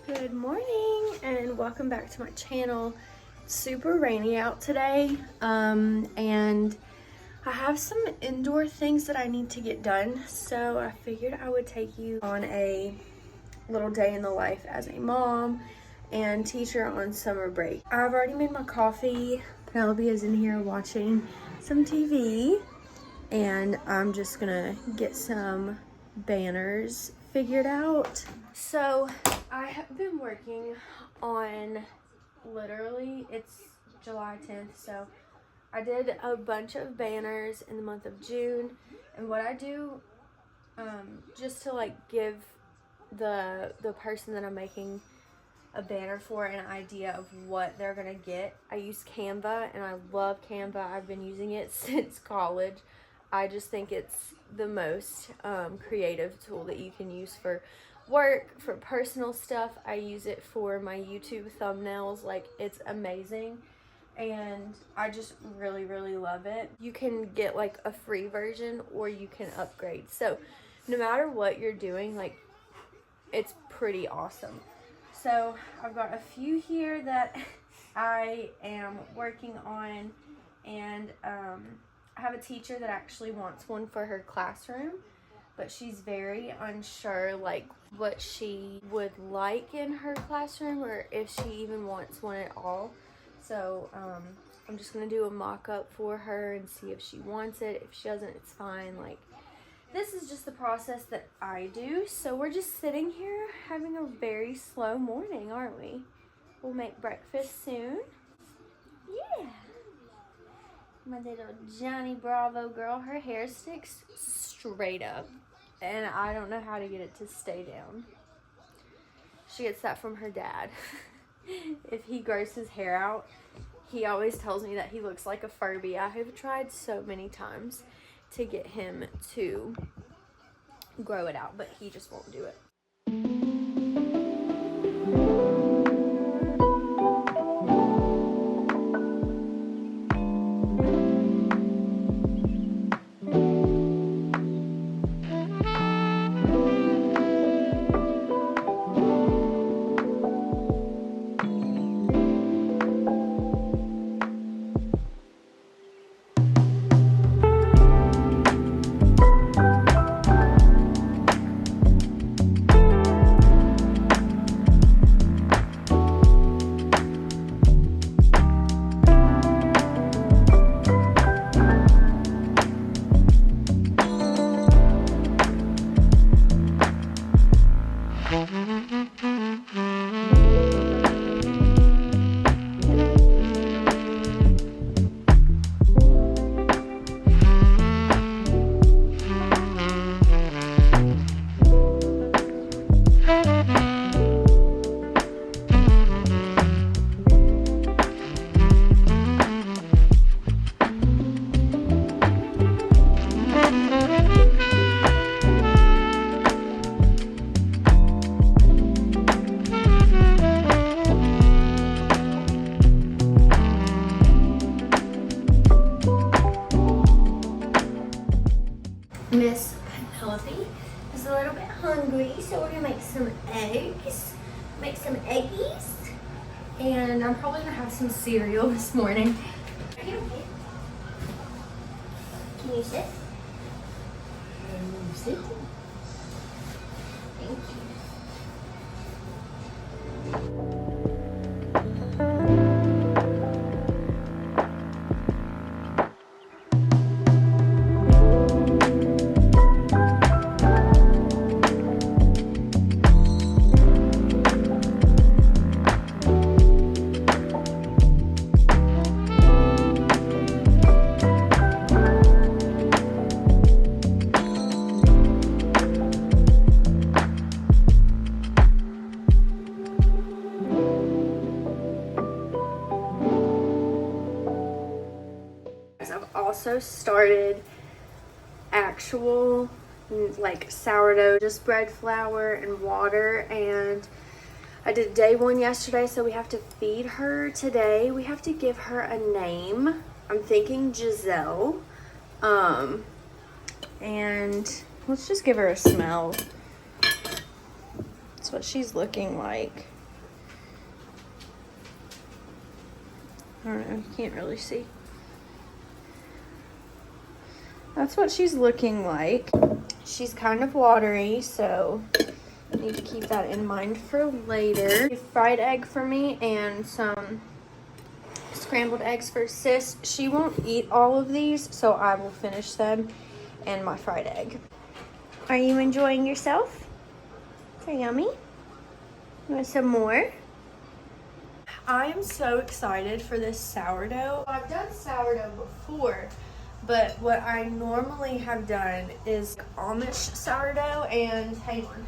Good morning and welcome back to my channel. It's super rainy out today and I have some indoor things that I need to get done, so I figured I would take you on a little day in the life as a mom and teacher on summer break. I've already made my coffee. Penelope is in here watching some TV and I'm just gonna get some banners figured out. So I have been working on, literally, it's July 10th, so I did a bunch of banners in the month of June, and what I do, just to like give the person that I'm making a banner for an idea of what they're gonna get, I use Canva, and I love Canva. I've been using it since college. I just think it's the most creative tool that you can use for work, for personal stuff. I use it for my YouTube thumbnails. Like, it's amazing and I just really love it. You can get like a free version or you can upgrade, so no matter what you're doing, like, it's pretty awesome. So I've got a few here that I am working on, and I have a teacher that actually wants one for her classroom, but she's very unsure like what she would like in her classroom or if she even wants one at all. So I'm just gonna do a mock-up for her and see if she wants it. If she doesn't, it's fine. Like, this is just the process that I do. So we're just sitting here having a very slow morning, aren't we? We'll make breakfast soon. Yeah. My little Johnny Bravo girl, her hair sticks straight up, and I don't know how to get it to stay down. She gets that from her dad. If he grows his hair out, he always tells me that he looks like a Furby. I have tried so many times to get him to grow it out, but he just won't do it. Miss Penelope is a little bit hungry, so we're gonna make some eggs. Make some eggies. And I'm probably gonna have some cereal this morning. Are you okay? Can you sit? Can you sit? Thank you. Also started actual like sourdough, just bread flour and water, and I did day one yesterday, so we have to feed her today. We have to give her a name. I'm thinking Giselle, and let's just give her a smell. That's what she's looking like. I don't know, you can't really see. That's what she's looking like. She's kind of watery, so I need to keep that in mind for later. A fried egg for me and some scrambled eggs for Sis. She won't eat all of these, so I will finish them and my fried egg. Are you enjoying yourself? They're yummy. You want some more? I am so excited for this sourdough. I've done sourdough before, but what I normally have done is Amish sourdough, and hang on.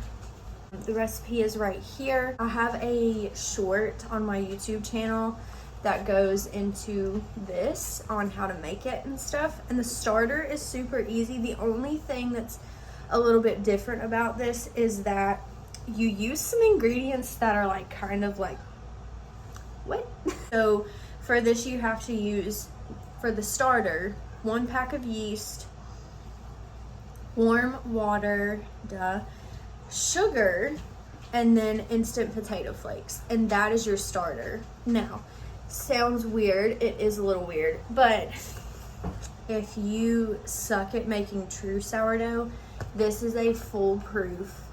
The recipe is right here. I have a short on my YouTube channel that goes into this on how to make it and stuff. And the starter is super easy. The only thing that's a little bit different about this is that you use some ingredients that are like kind of like, what? So for this you have to use, for the starter, 1 pack of yeast, warm water, sugar, and then instant potato flakes. And that is your starter. Now, sounds weird. It is a little weird, but if you suck at making true sourdough, this is a foolproof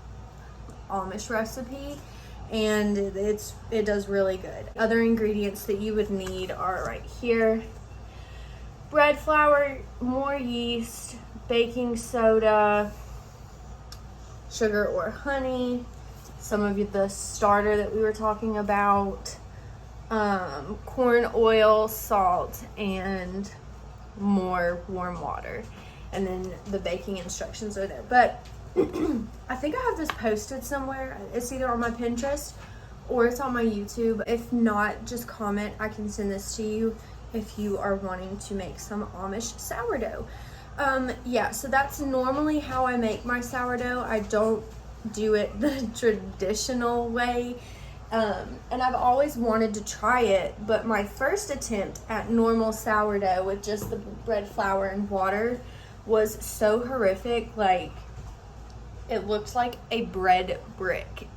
Amish recipe, and it does really good. Other ingredients that you would need are right here: bread flour, more yeast, baking soda, sugar or honey, some of the starter that we were talking about, corn oil, salt, and more warm water. And then the baking instructions are there. But I think I have this posted somewhere. It's either on my Pinterest or it's on my YouTube. If not, just comment. I can send this to you if you are wanting to make some Amish sourdough. Yeah, so that's normally how I make my sourdough. I don't do it the traditional way. And I've always wanted to try it, but my first attempt at normal sourdough with just the bread flour and water was so horrific. Like, it looked like a bread brick.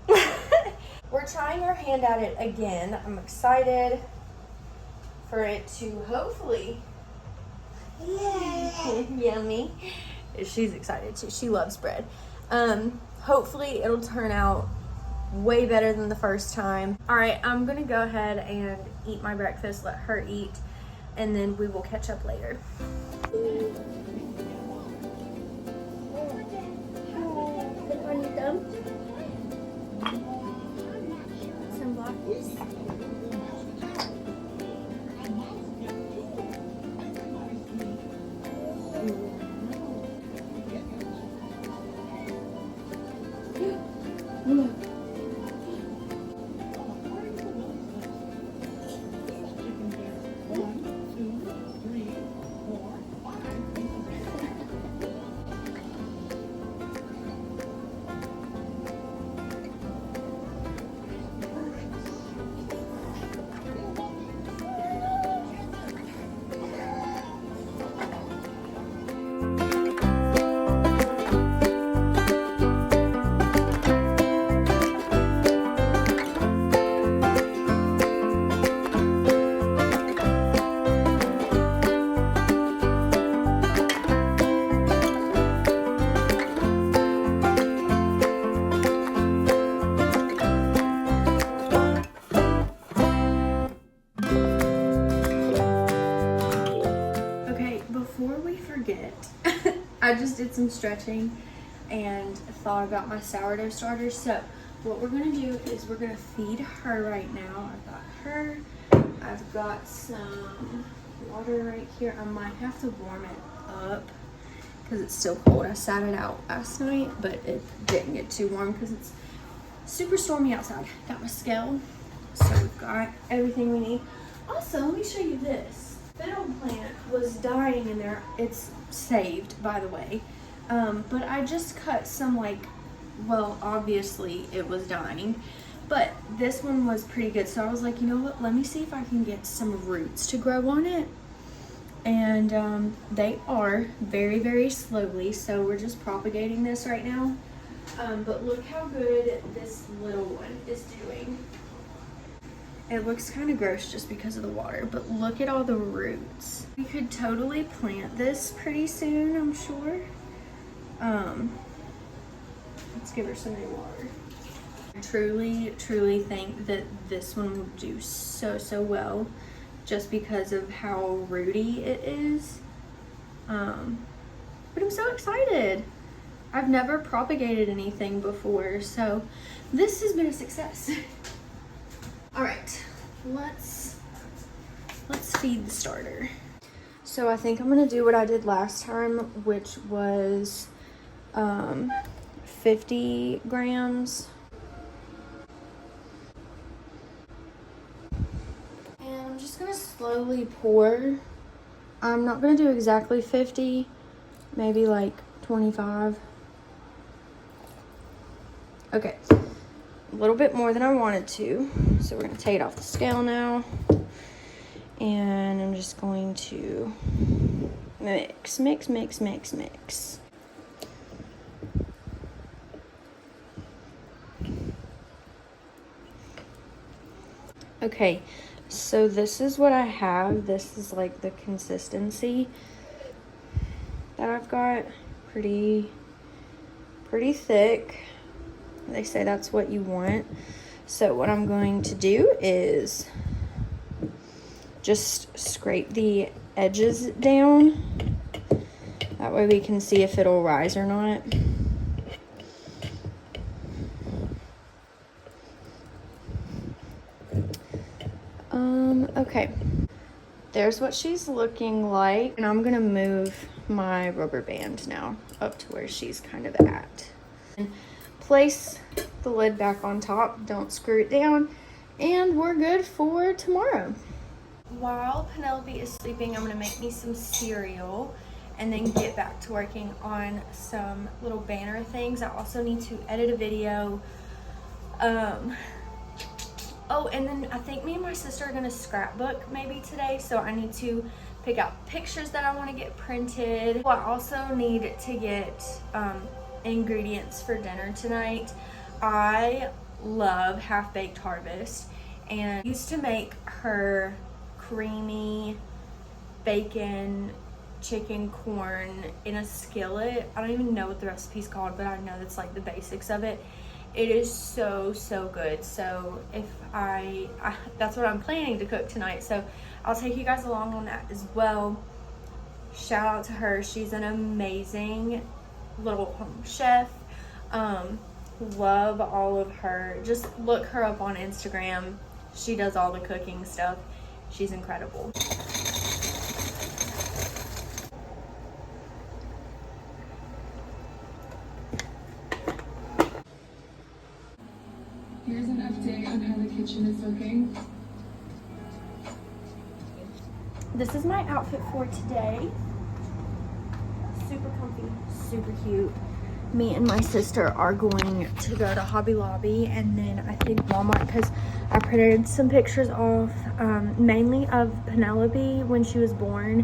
We're trying our hand at it again. I'm excited for it to hopefully, yummy. She's excited too. She loves bread. Hopefully it'll turn out way better than the first time. All right, I'm gonna go ahead and eat my breakfast, let her eat, and then we will catch up later. On your thumb. Some blockers. I just did some stretching and thought about my sourdough starter. So what we're gonna do is we're gonna feed her right now. I've got her, I've got some water right here. I might have to warm it up because it's still cold. I sat it out last night, but it didn't get too warm because it's super stormy outside. Got my scale, so we've got everything we need. Also, let me show you this. Fiddle plant was dying in there. It's saved, by the way. But I just cut some, like, well, obviously it was dying, but this one was pretty good. So I was like, you know what? Let me see if I can get some roots to grow on it. And they are very, very slowly. So we're just propagating this right now. But look how good this little one is doing. It looks kind of gross just because of the water, but look at all the roots. We could totally plant this pretty soon, I'm sure. Let's give her some new water. I truly think that this one will do so well just because of how rooty it is. But I'm so excited. I've never propagated anything before, so this has been a success. All right, let's feed the starter. So I think I'm gonna do what I did last time, which was 50 grams. And I'm just gonna slowly pour. I'm not gonna do exactly 50, maybe like 25. Okay, a little bit more than I wanted to. So we're gonna take it off the scale now. And I'm just going to mix. Okay, so this is what I have. This is like the consistency that I've got. Pretty thick. They say that's what you want. So what I'm going to do is just scrape the edges down. That way we can see if it'll rise or not. Okay. There's what she's looking like. And I'm gonna move my rubber band now up to where she's kind of at. And place the lid back on top, don't screw it down, and we're good for tomorrow. While Penelope is sleeping, I'm gonna make me some cereal and then get back to working on some little banner things. I also need to edit a video. Oh, and then I think me and my sister are gonna scrapbook maybe today, so I need to pick out pictures that I want to get printed. I also need to get ingredients for dinner tonight. I love Half-Baked Harvest, and I used to make her creamy bacon chicken corn in a skillet. I don't even know what the recipe's called, but I know that's like the basics of it. It is so good. So if I that's what I'm planning to cook tonight, so I'll take you guys along on that as well. Shout out to her. She's an amazing little home chef. Love all of her. Just look her up on Instagram. She does all the cooking stuff. She's incredible. Here's an update on how the kitchen is looking. This is my outfit for today. Super comfy, super cute. Me and my sister are going to go to Hobby Lobby and then I think Walmart because I printed some pictures off mainly of Penelope when she was born,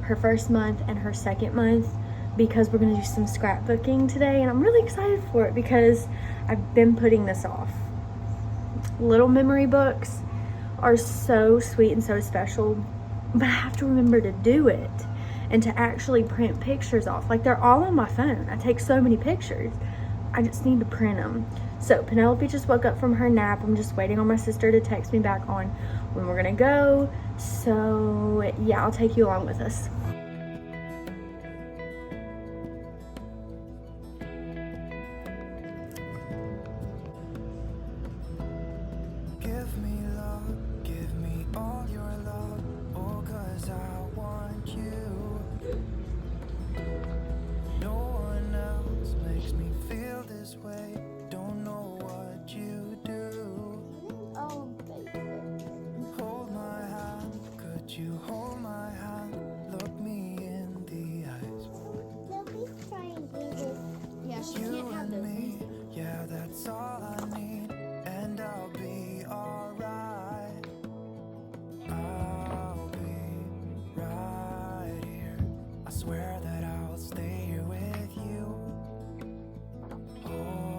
her first month and her second month, because we're going to do some scrapbooking today and I'm really excited for it because I've been putting this off. Little memory books are so sweet and so special, but I have to remember to do it and to actually print pictures off. Like, they're all on my phone. I take so many pictures. I just need to print them. So Penelope just woke up from her nap. I'm just waiting on my sister to text me back on when we're gonna go. So yeah, I'll take you along with us. Give me love, give me all your love, oh, 'cause I want you. No one else makes me feel this way, don't know what you do. Hold my hand, could you hold my hand, look me in the eyes. Sophie's trying to do this. Yeah, she You can't have and those. me, yeah, that's all I need, and I'll be alright. I'll be right here. I swear that I'll stay here with you. Oh.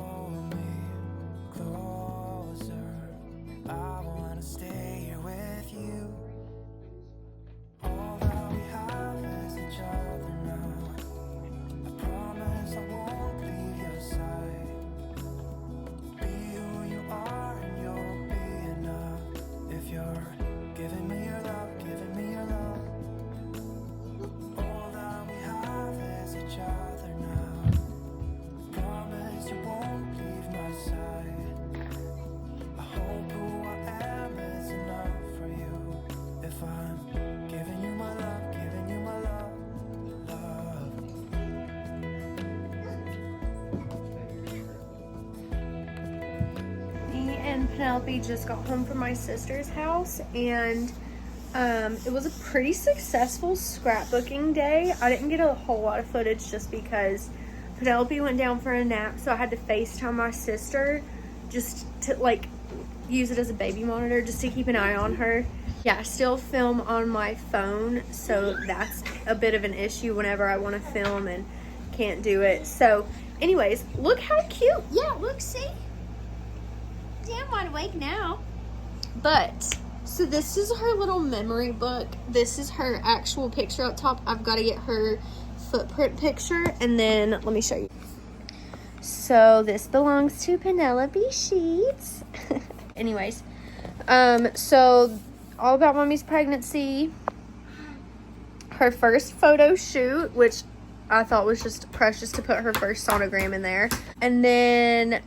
Penelope just got home from my sister's house, and it was a pretty successful scrapbooking day. I didn't get a whole lot of footage just because Penelope went down for a nap, so I had to FaceTime my sister just to like use it as a baby monitor just to keep an eye on her. Yeah, I still film on my phone, so that's a bit of an issue whenever I want to film and can't do it. So anyways, look how cute. Yeah, look, see? Damn wide awake now. But so this is her little memory book. This is her actual picture up top. I've got to get her footprint picture, and then let me show you. So this belongs to Penelope Sheets. Anyways, so all about Mommy's pregnancy, her first photo shoot, which I thought was just precious to put her first sonogram in there. And then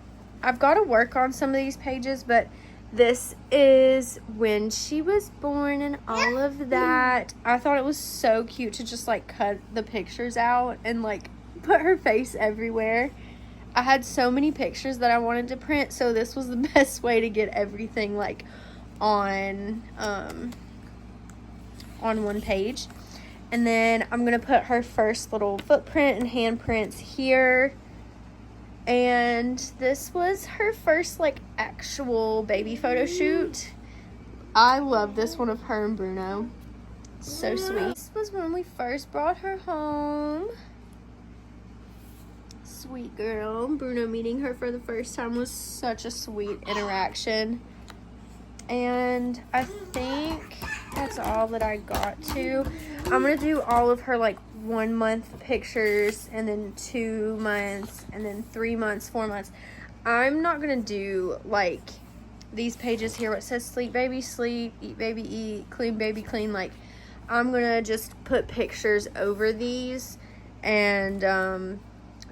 I've got to work on some of these pages, but this is when she was born and all of that. I thought it was so cute to just like cut the pictures out and like put her face everywhere. I had so many pictures that I wanted to print, so this was the best way to get everything like on one page. And then I'm gonna put her first little footprint and handprints here. And this was her first like actual baby photo shoot. I love this one of her and Bruno. So sweet. This was when we first brought her home. Sweet girl. Bruno meeting her for the first time was such a sweet interaction. And I think that's all that I got to. I'm gonna do all of her like 1 month pictures, and then 2 months, and then 3 months, 4 months. I'm not gonna do like these pages here where it says sleep baby sleep, eat baby eat, clean baby clean. Like I'm gonna just put pictures over these and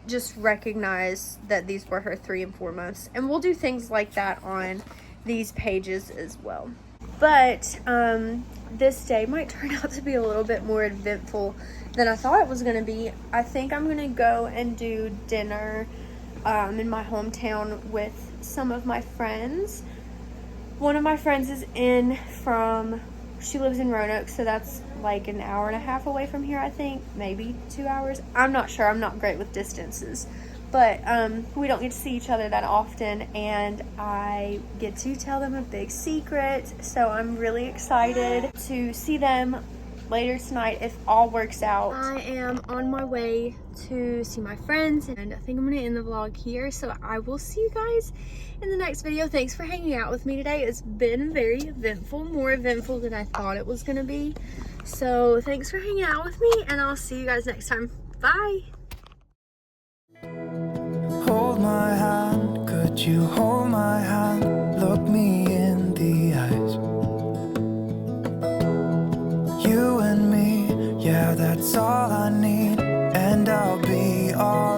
just recognize that these were her 3 and 4 months, and we'll do things like that on these pages as well. But this day might turn out to be a little bit more eventful than I thought it was going to be. I think I'm going to go and do dinner in my hometown with some of my friends. One of my friends is in from, she lives in Roanoke, so that's like an hour and a half away from here, I think. Maybe 2 hours. I'm not sure. I'm not great with distances. But we don't get to see each other that often, and I get to tell them a big secret. So I'm really excited to see them later tonight if all works out. I am on my way to see my friends, and I think I'm going to end the vlog here. So I will see you guys in the next video. Thanks for hanging out with me today. It's been very eventful, more eventful than I thought it was going to be. So thanks for hanging out with me, and I'll see you guys next time. Bye! Hold my hand, could you hold my hand? Look me in the eyes. You and me, yeah, that's all I need, and I'll be all